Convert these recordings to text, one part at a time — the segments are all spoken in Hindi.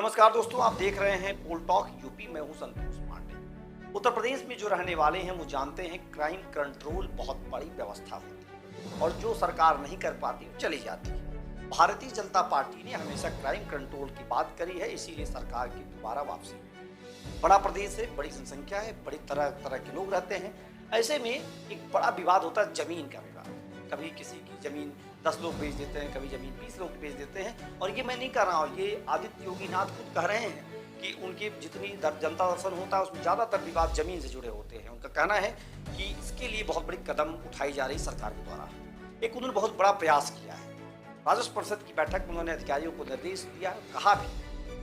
नमस्कार दोस्तों, आप देख रहे हैं पोल टॉक यूपी। मैं हूं संतोष पांडे। उत्तर प्रदेश में जो रहने वाले हैं वो जानते हैं क्राइम कंट्रोल बहुत बड़ी व्यवस्था होती है और जो सरकार नहीं कर पाती वो चली जाती है। भारतीय जनता पार्टी ने हमेशा क्राइम कंट्रोल की बात करी है, इसीलिए सरकार की दोबारा वापसी। बड़ा प्रदेश है, बड़ी जनसंख्या है, बड़ी तरह तरह के लोग रहते हैं। ऐसे में एक बड़ा विवाद होता है जमीन का विवाद। कभी किसी की जमीन 10 लोग बेच देते हैं, कभी जमीन 20 लोग बेच देते हैं। और ये मैं नहीं कह रहा हूँ, ये आदित्य योगी नाथ खुद कह रहे हैं कि उनके जितनी जनता दर्शन होता है उसमें ज़्यादातर विवाद जमीन से जुड़े होते हैं। उनका कहना है कि इसके लिए बहुत बड़ी कदम उठाई जा रही सरकार के द्वारा। एक उन्होंने बहुत बड़ा प्रयास किया है। राजस्व परिषद की बैठक में उन्होंने अधिकारियों को निर्देश दिया, कहा भी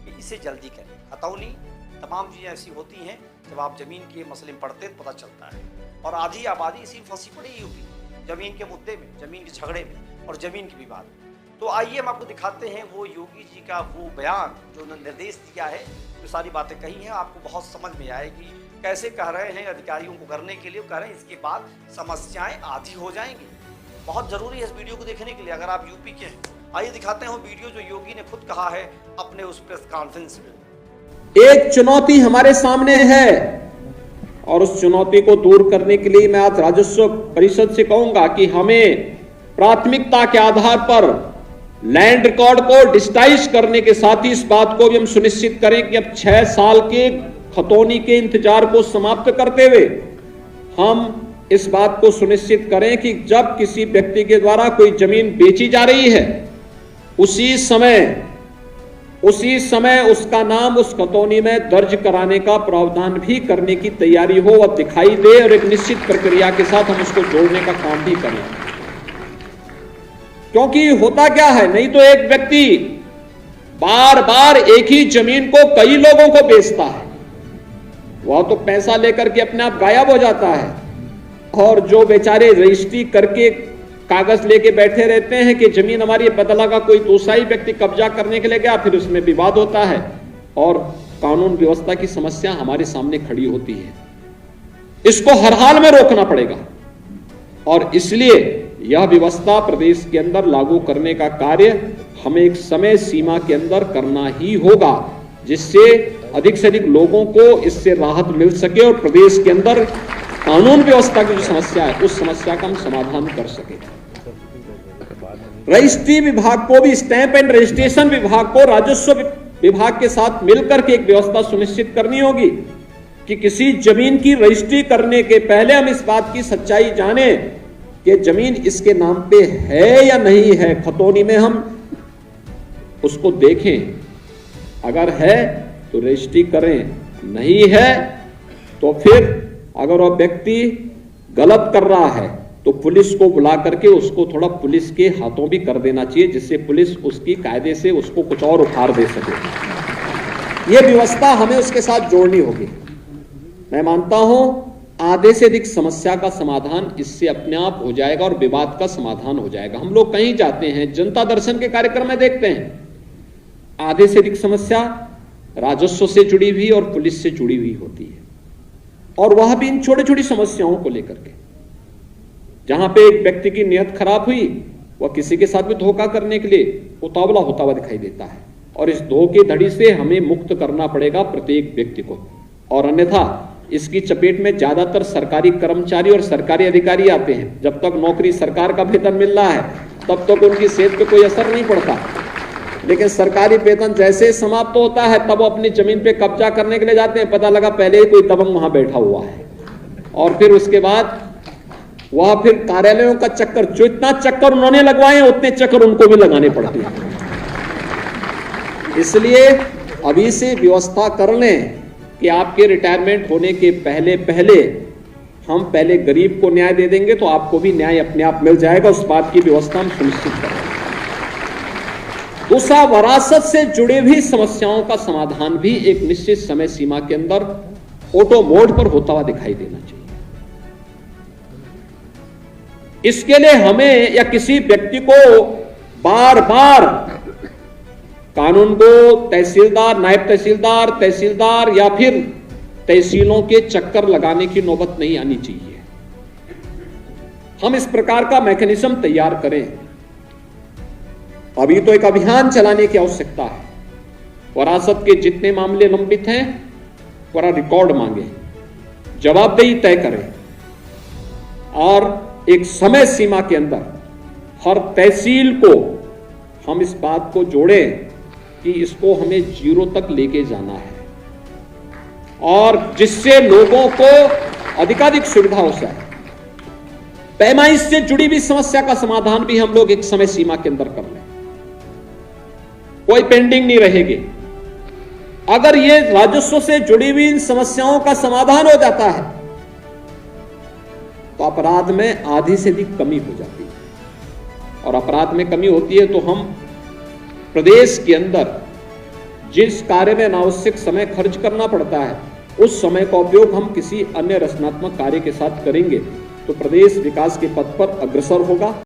कि इसे जल्दी करें। खतौनी तमाम चीज़ें ऐसी होती हैं, जब आप जमीन के मसले में पढ़ते तो पता चलता है। और आधी आबादी इसी फंसी पड़ी यूपी जमीन के मुद्दे में, जमीन के झगड़े में और जमीन के विवाद में। तो आइए हम आपको दिखाते हैं वो योगी जी का वो बयान जो उन्होंने निर्देश दिया है। जो सारी बातें कही हैं आपको बहुत समझ में आएगी। कैसे कह रहे हैं अधिकारियों को करने के लिए, कह रहे हैं इसके बाद समस्याएं आधी हो जाएंगी। बहुत जरूरी है इस वीडियो को देखने के लिए अगर आप यूपी के हैं। आइए दिखाते हैं वो वीडियो जो योगी ने खुद कहा है अपने उस प्रेस कॉन्फ्रेंस में। एक चुनौती हमारे सामने है और उस चुनौती को दूर करने के लिए मैं आज राजस्व परिषद से कहूंगा कि हमें प्राथमिकता के आधार पर लैंड रिकॉर्ड को डिजिटाइज करने के साथ ही इस बात को भी हम सुनिश्चित करें कि अब 6 साल के खतौनी के इंतजार को समाप्त करते हुए हम इस बात को सुनिश्चित करें कि जब किसी व्यक्ति के द्वारा कोई जमीन बेची जा रही है उसी समय उसका नाम उस खतौनी में दर्ज कराने का प्रावधान भी करने की तैयारी हो और दिखाई दे और एक निश्चित प्रक्रिया के साथ हम उसको जोड़ने का काम भी करें। क्योंकि होता क्या है, नहीं तो एक व्यक्ति बार बार एक ही जमीन को कई लोगों को बेचता है, वह तो पैसा लेकर के अपने आप गायब हो जाता है। और जो बेचारे रजिस्ट्री करके कागज लेके बैठे रहते हैं कि जमीन हमारी, पता लगा कोई दूसरा ही व्यक्ति कब्जा करने के लिए गया, फिर उसमें विवाद होता है और कानून व्यवस्था की समस्या हमारे सामने खड़ी होती है। इसको हर हाल में रोकना पड़ेगा और इसलिए यह व्यवस्था प्रदेश के अंदर लागू करने का कार्य हमें एक समय सीमा के अंदर करना ही होगा, जिससे अधिक से अधिक लोगों को इससे राहत मिल सके और प्रदेश के अंदर कानून व्यवस्था की जो समस्या है उस समस्या का हम समाधान कर सके। रजिस्ट्री विभाग को भी, स्टैंप एंड रजिस्ट्रेशन विभाग को राजस्व विभाग के साथ मिलकर के एक व्यवस्था सुनिश्चित करनी होगी कि किसी जमीन की रजिस्ट्री करने के पहले हम इस बात की सच्चाई जाने कि जमीन इसके नाम पे है या नहीं है। खतौनी में हम उसको देखें, अगर है तो रजिस्ट्री करें, नहीं है तो फिर अगर वह व्यक्ति गलत कर रहा है तो पुलिस को बुला करके उसको थोड़ा पुलिस के हाथों भी कर देना चाहिए, जिससे पुलिस उसकी कायदे से उसको कुछ और उपहार दे सके। यह व्यवस्था हमें उसके साथ जोड़नी होगी। मैं मानता हूं आधे से अधिक समस्या का समाधान इससे अपने आप हो जाएगा और विवाद का समाधान हो जाएगा। हम लोग कहीं जाते हैं, जनता दर्शन के कार्यक्रम में देखते हैं, आधे से अधिक समस्या राजस्व से जुड़ी हुई और पुलिस से जुड़ी हुई होती है। और वह भी इन छोटी छोटी समस्याओं को लेकर के, जहां पे एक व्यक्ति की नियत खराब हुई, वह किसी के साथ भी धोखा करने के लिए उतावला होता हुआ दिखाई देता है और इस धोखेधड़ी से हमें मुक्त करना पड़ेगा प्रत्येक व्यक्ति को। और अन्यथा इसकी चपेट में ज्यादातर सरकारी कर्मचारी और सरकारी अधिकारी आते हैं। जब तक नौकरी सरकार का वेतन मिल रहा है तब तक उनकी सेहत पे कोई असर नहीं पड़ता, लेकिन सरकारी वेतन जैसे समाप्त होता है तब वो अपनी जमीन पे कब्जा करने के लिए जाते हैं। पता लगा पहले ही कोई दबंग वहां बैठा हुआ है और फिर उसके बाद वह फिर कार्यालयों का चक्कर, जो इतना चक्कर उन्होंने लगवाए उतने चक्कर उनको भी लगाने पड़ते हैं। इसलिए अभी से व्यवस्था कर लें कि आपके रिटायरमेंट होने के पहले हम पहले गरीब को न्याय दे देंगे तो आपको भी न्याय अपने आप मिल जाएगा। उस बात की व्यवस्था हम सुनिश्चित करेंगे। दूसरा, वरासत से जुड़े हुई समस्याओं का समाधान भी एक निश्चित समय सीमा के अंदर ऑटो मोड पर होता हुआ दिखाई देना चाहिए। इसके लिए हमें या किसी व्यक्ति को बार बार कानून को तहसीलदार, नायब तहसीलदार, तहसीलदार या फिर तहसीलों के चक्कर लगाने की नौबत नहीं आनी चाहिए। हम इस प्रकार का मैकेनिज्म तैयार करें। अभी तो एक अभियान चलाने की आवश्यकता है वरासत के जितने मामले लंबित हैं पूरा रिकॉर्ड मांगे, जवाबदेही तय करें और एक समय सीमा के अंदर हर तहसील को हम इस बात को जोड़ें कि इसको हमें जीरो तक लेके जाना है और जिससे लोगों को अधिकाधिक सुविधा हो सके। पैमाइश से जुड़ी भी समस्या का समाधान भी हम लोग एक समय सीमा के अंदर कर लें, कोई पेंडिंग नहीं रहेगी। अगर ये राजस्व से जुड़ी हुई इन समस्याओं का समाधान हो जाता है तो अपराध में आधी से अधिक कमी हो जाती है और अपराध में कमी होती है तो हम प्रदेश के अंदर जिस कार्य में अनावश्यक समय खर्च करना पड़ता है उस समय का उपयोग हम किसी अन्य रचनात्मक कार्य के साथ करेंगे तो प्रदेश विकास के पथ पर अग्रसर होगा।